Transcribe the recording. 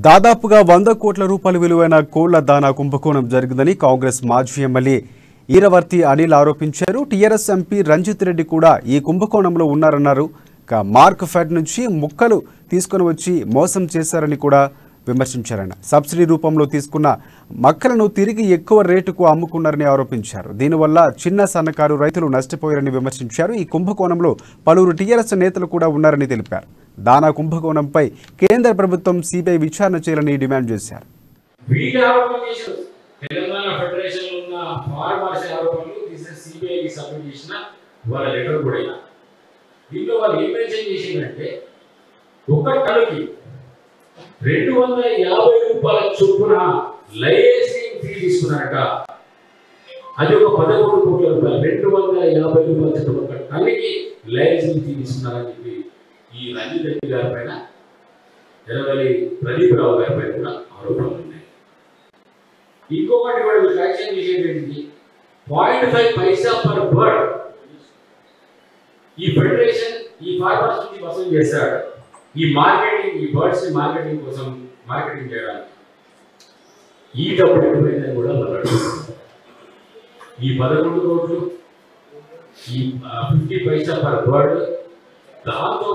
దాదాపుగా 100 కోట్ల రూపాయల విలువైన కోళ్ల దానా కుంభకోణం జరిగిందని కాంగ్రెస్ మాజీ ఎమ్మెల్యే ఈరవర్తి అనిల్ ఆరోపించారు. టీఆర్ఎస్ ఎంపీ రంజిత్ రెడ్డి కూడా ఈ కుంభకోణంలో ఉన్నారన్నారు. మార్క్ ఫెడ్ నుంచి ముక్కలు తీసుకుని వచ్చి మోసం చేశారని కూడా విమర్శించారన్న. సబ్సిడీ రూపంలో తీసుకున్న మక్కలను తిరిగి ఎక్కువ రేటుకు అమ్ముకున్నారని ఆరోపించారు. దీనివల్ల చిన్న సన్నకారు రైతులు నష్టపోయారని విమర్శించారు. ఈ కుంభకోణంలో పలువురు టీఆర్ఎస్ నేతలు కూడా ఉన్నారని తెలిపారు. దానా కుంభకోణంపై కేంద్ర ప్రభుత్వం సిబిఐ విచారణ చేయాలని డిమాండ్ చేశారు. తెలంగాణ ఫెడరేషన్ ఉన్న ఫార్మర్స్ ఆరోపణలు సిబిఐకి సబ్మిట్ చేసిన వాళ్ళ లెటర్ కూడా దీంట్లో వాళ్ళు ఏం మెన్షన్ చేసిందంటే ఒక టన్నుకి 250 రూపాయల చొప్పున లైసెన్సింగ్ ఫీ తీసుకున్నారట. అది ఒక 11 కోట్ల రూపాయలు. 250 రూపాయల చొప్పున ఒక టన్నుకి లైసెన్సింగ్ ఫీ తీసుకున్నారని చెప్పి ఈ రంజిత్ రెడ్డి గారి పైన ఎర్రవల్లి ప్రదీప్ రావు గారి పైన కూడా ఆరోపణలు ఉన్నాయి. ఇంకొకటి కూడా ఫ్యాక్షన్ చేసేది 0.5 పైసా పర్ బర్డ్ ఈ ఫెడరేషన్ ఈ ఫార్మర్స్ నుంచి వసూలు చేస్తాడు. ఈ మార్కెటింగ్ ఈ బర్డ్స్ ని మార్కెటింగ్ కోసం మార్కెటింగ్ చేయడానికి ఈ డబ్బులు ఎప్పుడైనా కూడా ఈ 11 కోట్లు ఈ 50 పైసా పర్ బర్డ్ దాంతో